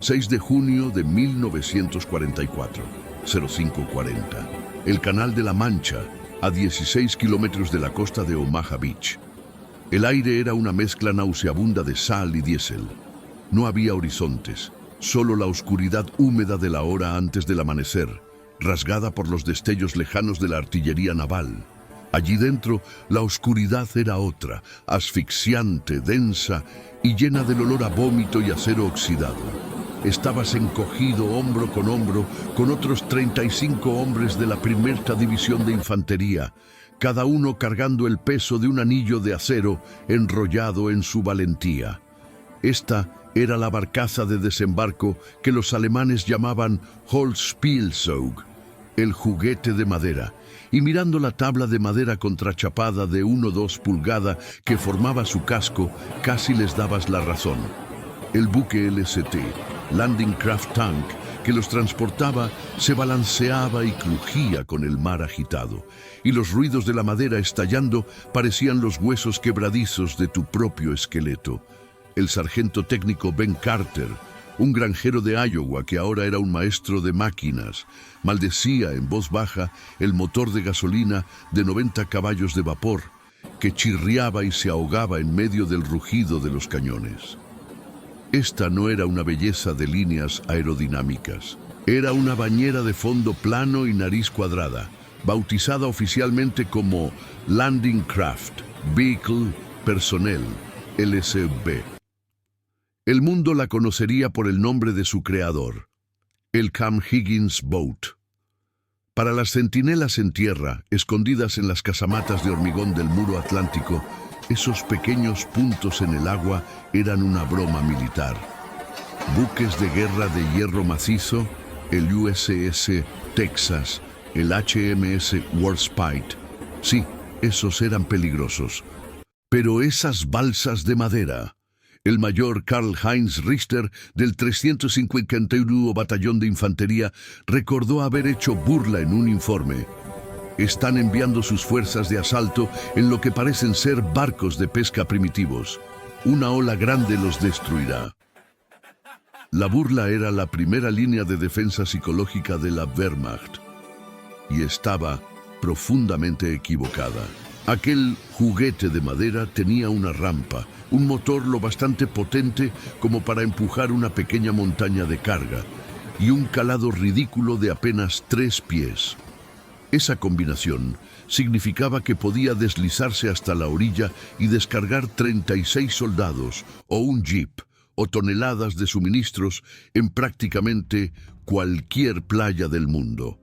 6 de junio de 1944, 05:40. El Canal de la Mancha, a 16 kilómetros de la costa de Omaha Beach. El aire era una mezcla nauseabunda de sal y diésel. No había horizontes, solo la oscuridad húmeda de la hora antes del amanecer, rasgada por los destellos lejanos de la artillería naval. Allí dentro, la oscuridad era otra, asfixiante, densa y llena del olor a vómito y acero oxidado. Estabas encogido hombro con otros 35 hombres de la Primera División de Infantería, cada uno cargando el peso de un anillo de acero enrollado en su valentía. Esta era la barcaza de desembarco que los alemanes llamaban Holzspielzeug, el juguete de madera, y mirando la tabla de madera contrachapada de 1,2 pulgadas que formaba su casco, casi les dabas la razón. El buque LST, Landing Craft Tank, que los transportaba, se balanceaba y crujía con el mar agitado, y los ruidos de la madera estallando parecían los huesos quebradizos de tu propio esqueleto. El sargento técnico Ben Carter, un granjero de Iowa que ahora era un maestro de máquinas, maldecía en voz baja el motor de gasolina de 90 caballos de vapor, que chirriaba y se ahogaba en medio del rugido de los cañones. Esta no era una belleza de líneas aerodinámicas. Era una bañera de fondo plano y nariz cuadrada, bautizada oficialmente como Landing Craft Vehicle Personnel, LCV. El mundo la conocería por el nombre de su creador, el Cam Higgins Boat. Para las centinelas en tierra, escondidas en las casamatas de hormigón del muro atlántico, esos pequeños puntos en el agua eran una broma militar. Buques de guerra de hierro macizo, el USS Texas, el HMS Warspite. Sí, esos eran peligrosos. Pero esas balsas de madera, el mayor Karl-Heinz Richter del 351 Batallón de Infantería recordó haber hecho burla en un informe. Están enviando sus fuerzas de asalto en lo que parecen ser barcos de pesca primitivos. Una ola grande los destruirá. La burla era la primera línea de defensa psicológica de la Wehrmacht. Y estaba profundamente equivocada. Aquel juguete de madera tenía una rampa, un motor lo bastante potente como para empujar una pequeña montaña de carga, y un calado ridículo de apenas 3 pies. Esa combinación significaba que podía deslizarse hasta la orilla y descargar 36 soldados, o un jeep, o toneladas de suministros en prácticamente cualquier playa del mundo.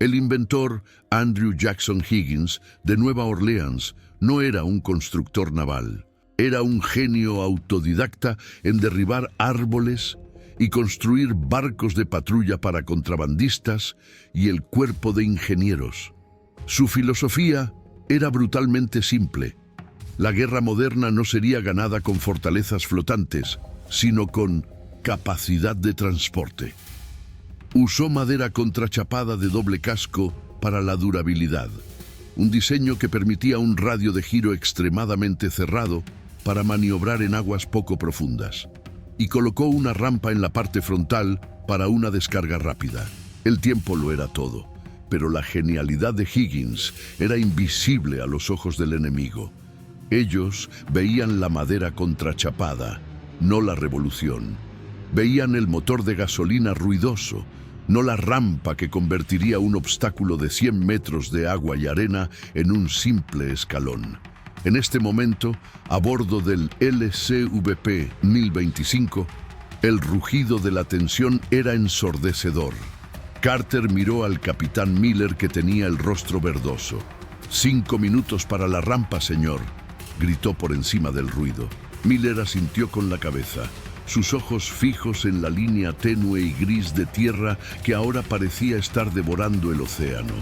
El inventor Andrew Jackson Higgins, de Nueva Orleans, no era un constructor naval. Era un genio autodidacta en derribar árboles y construir barcos de patrulla para contrabandistas y el cuerpo de ingenieros. Su filosofía era brutalmente simple. La guerra moderna no sería ganada con fortalezas flotantes, sino con capacidad de transporte. Usó madera contrachapada de doble casco para la durabilidad, un diseño que permitía un radio de giro extremadamente cerrado para maniobrar en aguas poco profundas, y colocó una rampa en la parte frontal para una descarga rápida. El tiempo lo era todo, pero la genialidad de Higgins era invisible a los ojos del enemigo. Ellos veían la madera contrachapada, no la revolución. Veían el motor de gasolina ruidoso, no la rampa que convertiría un obstáculo de 100 metros de agua y arena en un simple escalón. En este momento, a bordo del LCVP 1025, el rugido de la tensión era ensordecedor. Carter miró al capitán Miller, que tenía el rostro verdoso. 5 minutos para la rampa, señor, gritó por encima del ruido. Miller asintió con la cabeza, sus ojos fijos en la línea tenue y gris de tierra que ahora parecía estar devorando el océano.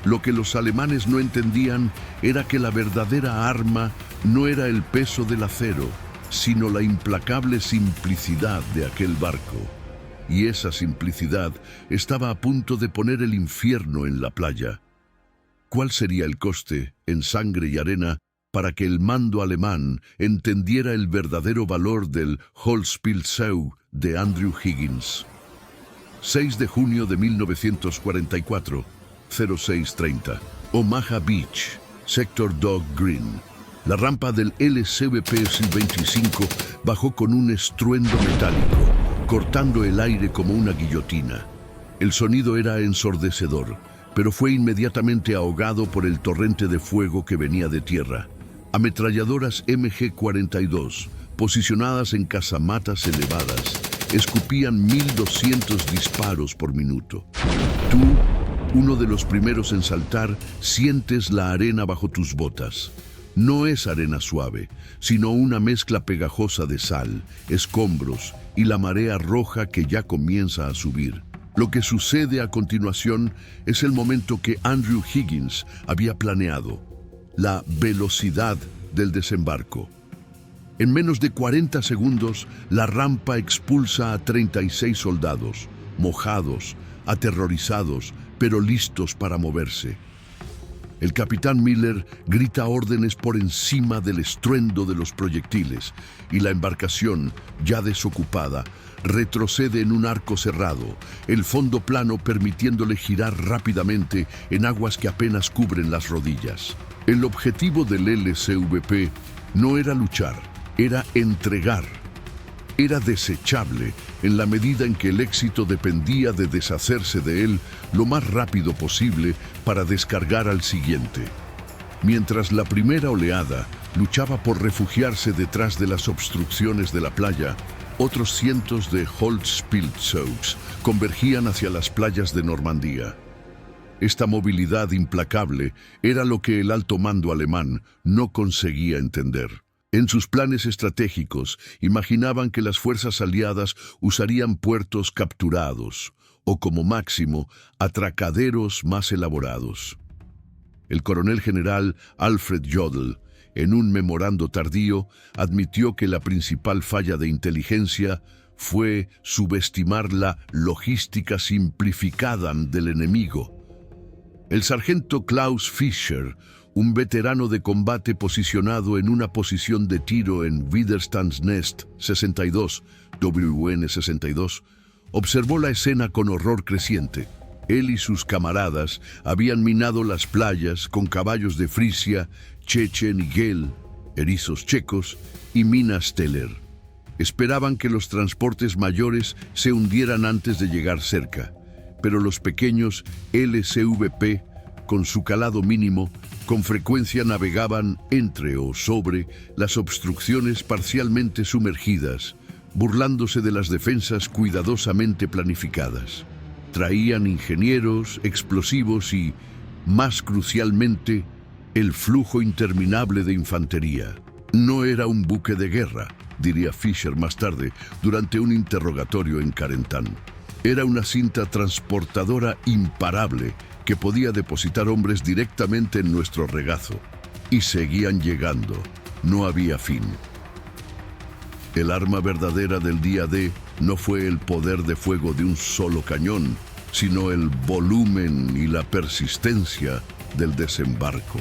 Lo que los alemanes no entendían era que la verdadera arma no era el peso del acero, sino la implacable simplicidad de aquel barco. Y esa simplicidad estaba a punto de poner el infierno en la playa. ¿Cuál sería el coste, en sangre y arena, para que el mando alemán entendiera el verdadero valor del Holzspielzeug de Andrew Higgins. 6 de junio de 1944, 06:30. Omaha Beach, Sector Dog Green. La rampa del LCVP SIL-25 bajó con un estruendo metálico, cortando el aire como una guillotina. El sonido era ensordecedor, pero fue inmediatamente ahogado por el torrente de fuego que venía de tierra. Ametralladoras MG-42, posicionadas en casamatas elevadas, escupían 1.200 disparos por minuto. Tú, uno de los primeros en saltar, sientes la arena bajo tus botas. No es arena suave, sino una mezcla pegajosa de sal, escombros y la marea roja que ya comienza a subir. Lo que sucede a continuación es el momento que Andrew Higgins había planeado: la velocidad del desembarco. En menos de 40 segundos, la rampa expulsa a 36 soldados, mojados, aterrorizados, pero listos para moverse. El capitán Miller grita órdenes por encima del estruendo de los proyectiles y la embarcación, ya desocupada, retrocede en un arco cerrado, el fondo plano permitiéndole girar rápidamente en aguas que apenas cubren las rodillas. El objetivo del LCVP no era luchar, era entregar. Era desechable en la medida en que el éxito dependía de deshacerse de él lo más rápido posible para descargar al siguiente. Mientras la primera oleada luchaba por refugiarse detrás de las obstrucciones de la playa, otros cientos de Holtzpilzhaugs convergían hacia las playas de Normandía. Esta movilidad implacable era lo que el alto mando alemán no conseguía entender. En sus planes estratégicos, imaginaban que las fuerzas aliadas usarían puertos capturados o, como máximo, atracaderos más elaborados. El coronel general Alfred Jodl, en un memorando tardío, admitió que la principal falla de inteligencia fue subestimar la logística simplificada del enemigo. El sargento Klaus Fischer, un veterano de combate posicionado en una posición de tiro en Widerstandsnest 62, WN 62, observó la escena con horror creciente. Él y sus camaradas habían minado las playas con caballos de Frisia, Chechen y Gel, erizos checos y minas Teller. Esperaban que los transportes mayores se hundieran antes de llegar cerca, pero los pequeños LCVP, con su calado mínimo, con frecuencia navegaban entre o sobre las obstrucciones parcialmente sumergidas, burlándose de las defensas cuidadosamente planificadas. Traían ingenieros, explosivos y, más crucialmente, el flujo interminable de infantería. No era un buque de guerra, diría Fischer más tarde, durante un interrogatorio en Carentan. Era una cinta transportadora imparable que podía depositar hombres directamente en nuestro regazo. Y seguían llegando. No había fin. El arma verdadera del día D no fue el poder de fuego de un solo cañón, sino el volumen y la persistencia del desembarco.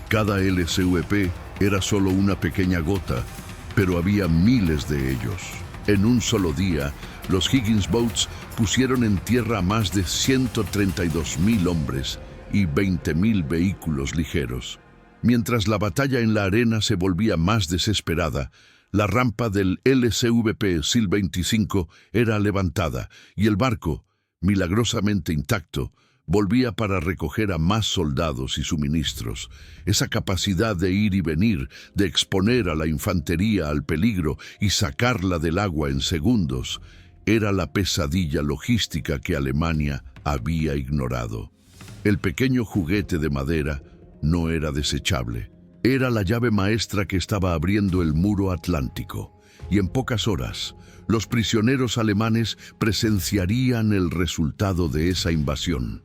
Cada LCVP era solo una pequeña gota, pero había miles de ellos. En un solo día, los Higgins Boats pusieron en tierra a más de 132.000 hombres y 20.000 vehículos ligeros. Mientras la batalla en la arena se volvía más desesperada, la rampa del LCVP SIL-25 era levantada y el barco, milagrosamente intacto, volvía para recoger a más soldados y suministros. Esa capacidad de ir y venir, de exponer a la infantería al peligro y sacarla del agua en segundos, era la pesadilla logística que Alemania había ignorado. El pequeño juguete de madera no era desechable. Era la llave maestra que estaba abriendo el muro atlántico, y en pocas horas, los prisioneros alemanes presenciarían el resultado de esa invasión.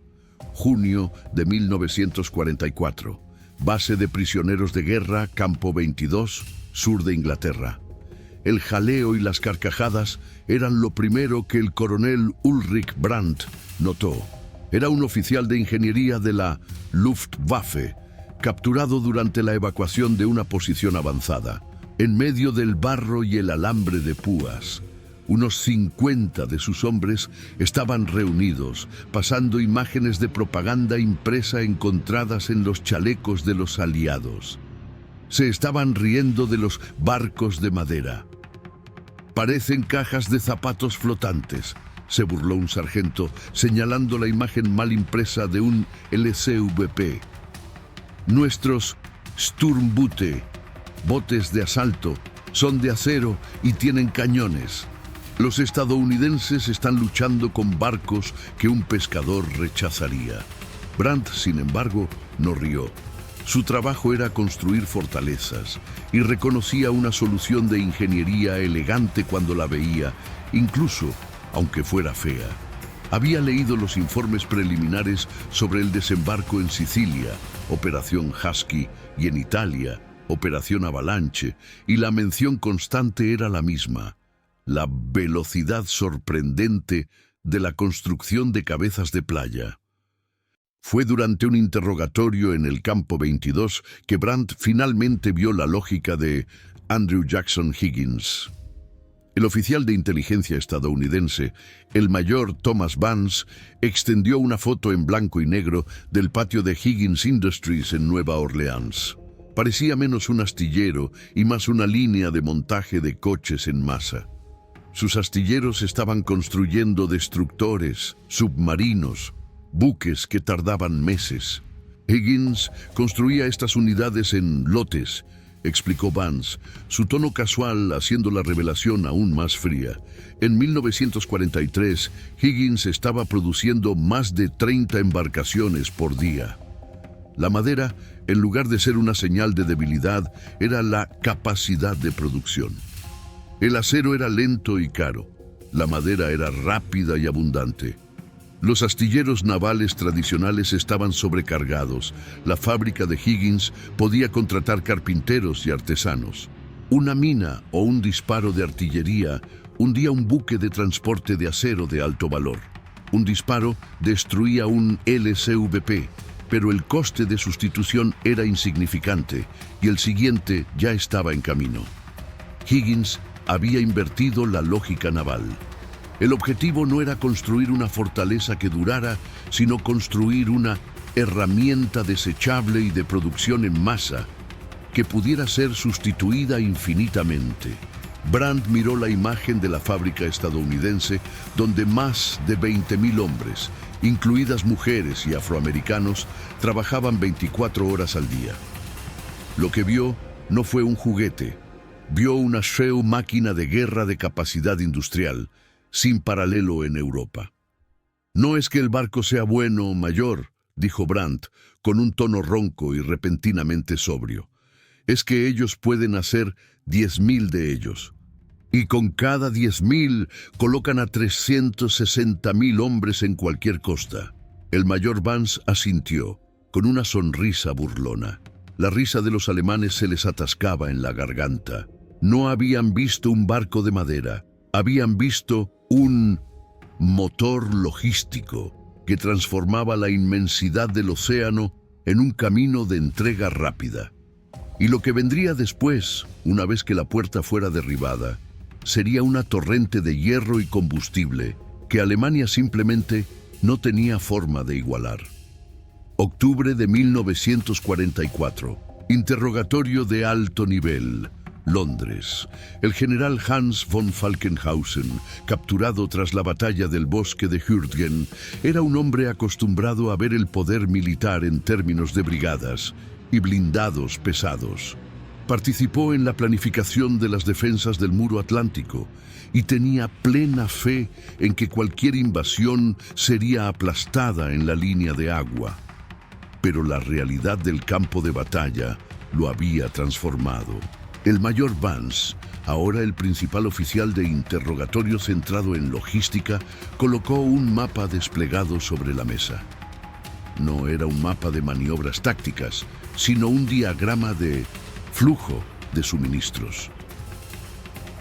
Junio de 1944, base de prisioneros de guerra, Campo 22, sur de Inglaterra. El jaleo y las carcajadas eran lo primero que el coronel Ulrich Brandt notó. Era un oficial de ingeniería de la Luftwaffe, capturado durante la evacuación de una posición avanzada. En medio del barro y el alambre de púas, Unos 50 de sus hombres estaban reunidos, pasando imágenes de propaganda impresa encontradas en los chalecos de los aliados. Se estaban riendo de los barcos de madera. «Parecen cajas de zapatos flotantes», se burló un sargento, señalando la imagen mal impresa de un LCVP. «Nuestros Sturmboote, botes de asalto, son de acero y tienen cañones. Los estadounidenses están luchando con barcos que un pescador rechazaría». Brandt, sin embargo, no rió. Su trabajo era construir fortalezas y reconocía una solución de ingeniería elegante cuando la veía, incluso aunque fuera fea. Había leído los informes preliminares sobre el desembarco en Sicilia, Operación Husky, y en Italia, Operación Avalanche, y la mención constante era la misma: la velocidad sorprendente de la construcción de cabezas de playa. Fue durante un interrogatorio en el Campo 22 que Brandt finalmente vio la lógica de Andrew Jackson Higgins. El oficial de inteligencia estadounidense, el mayor Thomas Vance, extendió una foto en blanco y negro del patio de Higgins Industries en Nueva Orleans. Parecía menos un astillero y más una línea de montaje de coches en masa. Sus astilleros estaban construyendo destructores, submarinos, buques que tardaban meses. Higgins construía estas unidades en lotes, explicó Vance, su tono casual haciendo la revelación aún más fría. En 1943, Higgins estaba produciendo más de 30 embarcaciones por día. La madera, en lugar de ser una señal de debilidad, era la capacidad de producción. El acero era lento y caro. La madera era rápida y abundante. Los astilleros navales tradicionales estaban sobrecargados. La fábrica de Higgins podía contratar carpinteros y artesanos. Una mina o un disparo de artillería hundía un buque de transporte de acero de alto valor. Un disparo destruía un LCVP, pero el coste de sustitución era insignificante y el siguiente ya estaba en camino. Higgins había invertido la lógica naval. El objetivo no era construir una fortaleza que durara, sino construir una herramienta desechable y de producción en masa que pudiera ser sustituida infinitamente. Brandt miró la imagen de la fábrica estadounidense, donde más de 20.000 hombres, incluidas mujeres y afroamericanos, trabajaban 24 horas al día. Lo que vio no fue un juguete. Vio una Shell máquina de guerra de capacidad industrial, sin paralelo en Europa. «No es que el barco sea bueno o mayor», dijo Brandt, con un tono ronco y repentinamente sobrio. «Es que ellos pueden hacer 10.000 de ellos. Y con cada 10.000 colocan a 360.000 hombres en cualquier costa». El mayor Vance asintió, con una sonrisa burlona. La risa de los alemanes se les atascaba en la garganta. No habían visto un barco de madera. Habían visto un motor logístico que transformaba la inmensidad del océano en un camino de entrega rápida. Y lo que vendría después, una vez que la puerta fuera derribada, sería una torrente de hierro y combustible que Alemania simplemente no tenía forma de igualar. Octubre de 1944. Interrogatorio de alto nivel. Londres. El general Hans von Falkenhausen, capturado tras la batalla del bosque de Hürtgen, era un hombre acostumbrado a ver el poder militar en términos de brigadas y blindados pesados. Participó en la planificación de las defensas del muro atlántico y tenía plena fe en que cualquier invasión sería aplastada en la línea de agua. Pero la realidad del campo de batalla lo había transformado. El mayor Vance, ahora el principal oficial de interrogatorio centrado en logística, colocó un mapa desplegado sobre la mesa. No era un mapa de maniobras tácticas, sino un diagrama de flujo de suministros.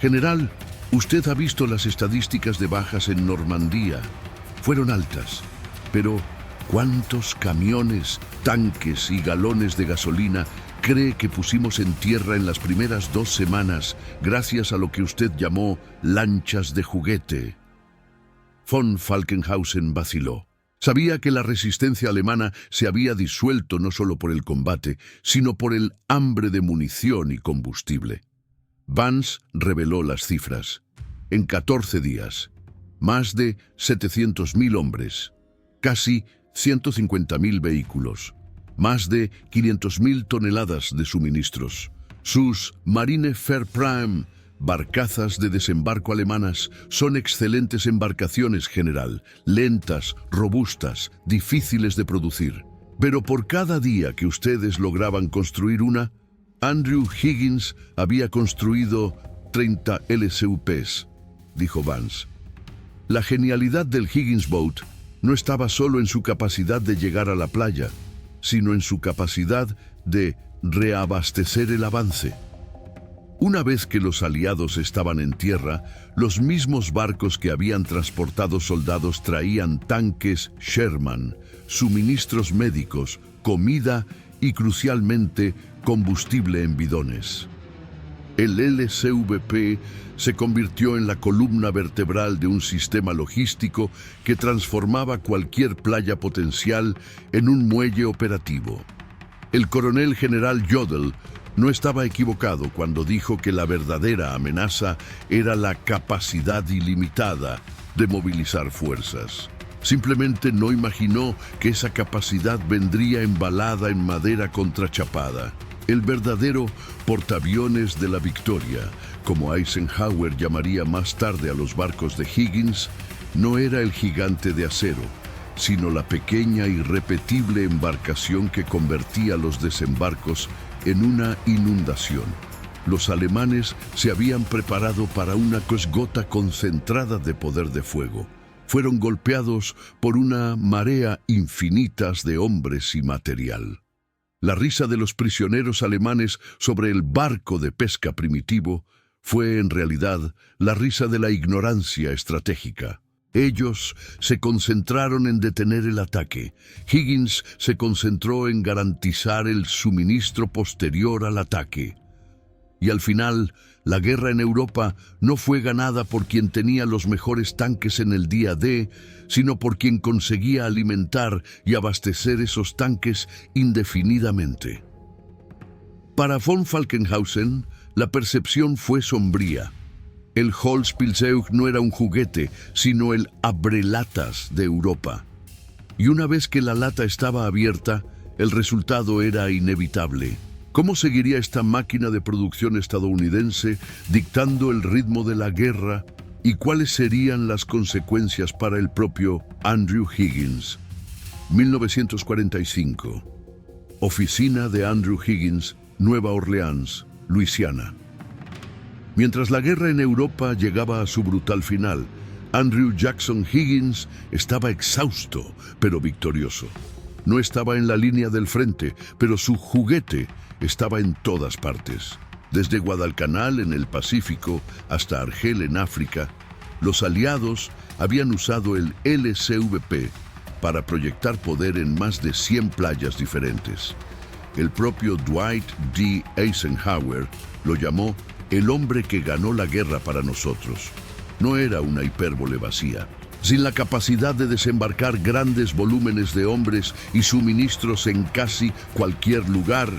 «General, usted ha visto las estadísticas de bajas en Normandía. Fueron altas, pero ¿cuántos camiones, tanques y galones de gasolina cree que pusimos en tierra en las primeras 2 semanas gracias a lo que usted llamó lanchas de juguete. Von Falkenhausen vaciló. Sabía que la resistencia alemana se había disuelto no solo por el combate, sino por el hambre de munición y combustible. Vance reveló las cifras. En 14 días, más de 700.000 hombres, casi 150.000 vehículos, más de 500.000 toneladas de suministros. Sus Marinefährprahm, barcazas de desembarco alemanas, son excelentes embarcaciones, general, lentas, robustas, difíciles de producir. Pero por cada día que ustedes lograban construir una, Andrew Higgins había construido 30 LSUPs, dijo Vance. La genialidad del Higgins Boat no estaba solo en su capacidad de llegar a la playa, sino en su capacidad de reabastecer el avance. Una vez que los aliados estaban en tierra, los mismos barcos que habían transportado soldados traían tanques Sherman, suministros médicos, comida y, crucialmente, combustible en bidones. El LSVP se convirtió en la columna vertebral de un sistema logístico que transformaba cualquier playa potencial en un muelle operativo. El coronel general Jodl no estaba equivocado cuando dijo que la verdadera amenaza era la capacidad ilimitada de movilizar fuerzas. Simplemente no imaginó que esa capacidad vendría embalada en madera contrachapada. El verdadero portaaviones de la victoria, como Eisenhower llamaría más tarde a los barcos de Higgins, no era el gigante de acero, sino la pequeña y repetible embarcación que convertía los desembarcos en una inundación. Los alemanes se habían preparado para una gota concentrada de poder de fuego. Fueron golpeados por una marea infinita de hombres y material. La risa de los prisioneros alemanes sobre el barco de pesca primitivo fue en realidad la risa de la ignorancia estratégica. Ellos se concentraron en detener el ataque. Higgins se concentró en garantizar el suministro posterior al ataque. Y al final, la guerra en Europa no fue ganada por quien tenía los mejores tanques en el día D, sino por quien conseguía alimentar y abastecer esos tanques indefinidamente. Para von Falkenhausen, la percepción fue sombría. El Holzpilzeug no era un juguete, sino el abrelatas de Europa. Y una vez que la lata estaba abierta, el resultado era inevitable. ¿Cómo seguiría esta máquina de producción estadounidense dictando el ritmo de la guerra? ¿Y cuáles serían las consecuencias para el propio Andrew Higgins? 1945. Oficina de Andrew Higgins, Nueva Orleans, Luisiana. Mientras la guerra en Europa llegaba a su brutal final, Andrew Jackson Higgins estaba exhausto, pero victorioso. No estaba en la línea del frente, pero su juguete estaba en todas partes. Desde Guadalcanal en el Pacífico hasta Argel en África, los aliados habían usado el LSVP para proyectar poder en más de 100 playas diferentes. El propio Dwight D. Eisenhower lo llamó el hombre que ganó la guerra para nosotros. No era una hipérbole vacía. Sin la capacidad de desembarcar grandes volúmenes de hombres y suministros en casi cualquier lugar,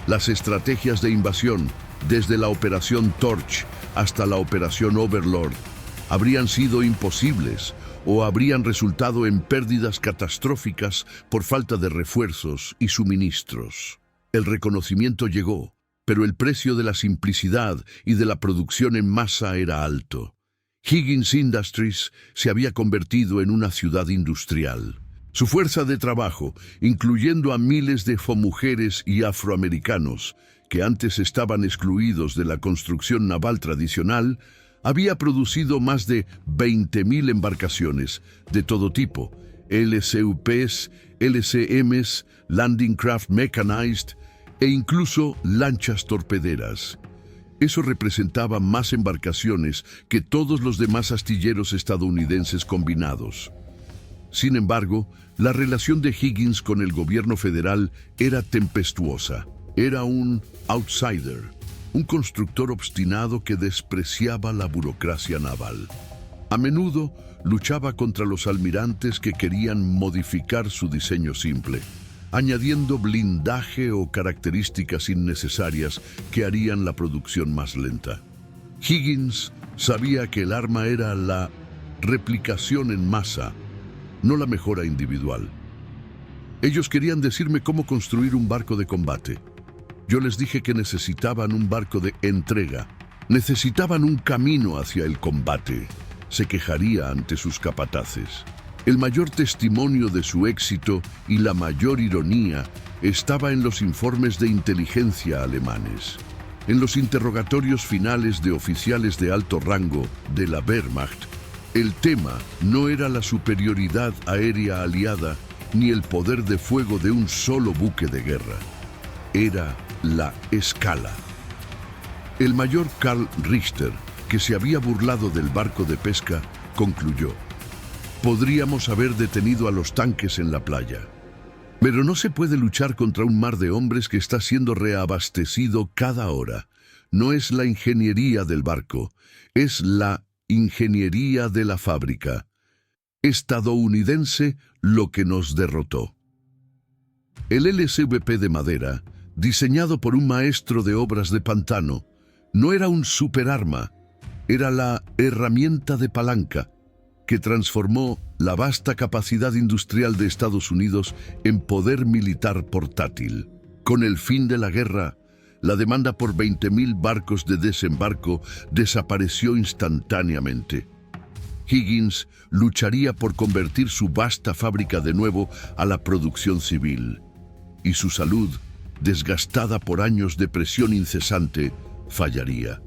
las estrategias de invasión, desde la Operación Torch hasta la Operación Overlord, habrían sido imposibles o habrían resultado en pérdidas catastróficas por falta de refuerzos y suministros. El reconocimiento llegó, pero el precio de la simplicidad y de la producción en masa era alto. Higgins Industries se había convertido en una ciudad industrial. Su fuerza de trabajo, incluyendo a miles de mujeres y afroamericanos, que antes estaban excluidos de la construcción naval tradicional, había producido más de 20.000 embarcaciones de todo tipo, LCUPs, LCMs, Landing Craft Mechanized e incluso lanchas torpederas. Eso representaba más embarcaciones que todos los demás astilleros estadounidenses combinados. Sin embargo, la relación de Higgins con el gobierno federal era tempestuosa. Era un outsider, un constructor obstinado que despreciaba la burocracia naval. A menudo luchaba contra los almirantes que querían modificar su diseño simple, añadiendo blindaje o características innecesarias que harían la producción más lenta. Higgins sabía que el arma era la replicación en masa, no la mejora individual. Ellos querían decirme cómo construir un barco de combate. Yo les dije que necesitaban un barco de entrega, necesitaban un camino hacia el combate. Se quejaría ante sus capataces. El mayor testimonio de su éxito y la mayor ironía estaba en los informes de inteligencia alemanes. En los interrogatorios finales de oficiales de alto rango de la Wehrmacht, el tema no era la superioridad aérea aliada ni el poder de fuego de un solo buque de guerra. Era la escala. El mayor Karl Richter, que se había burlado del barco de pesca, concluyó: podríamos haber detenido a los tanques en la playa. Pero no se puede luchar contra un mar de hombres que está siendo reabastecido cada hora. No es la ingeniería del barco, es la ingeniería de la fábrica estadounidense lo que nos derrotó. El LSVP de madera, diseñado por un maestro de obras de pantano, no era un superarma, era la herramienta de palanca que transformó la vasta capacidad industrial de Estados Unidos en poder militar portátil. Con el fin de la guerra, la demanda por 20.000 barcos de desembarco desapareció instantáneamente. Higgins lucharía por convertir su vasta fábrica de nuevo a la producción civil, y su salud, desgastada por años de presión incesante, fallaría.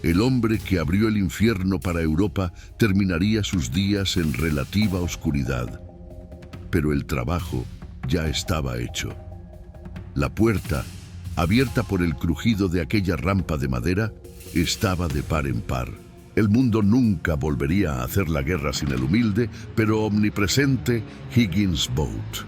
El hombre que abrió el infierno para Europa terminaría sus días en relativa oscuridad. Pero el trabajo ya estaba hecho. La puerta, abierta por el crujido de aquella rampa de madera, estaba de par en par. El mundo nunca volvería a hacer la guerra sin el humilde, pero omnipresente Higgins Boat.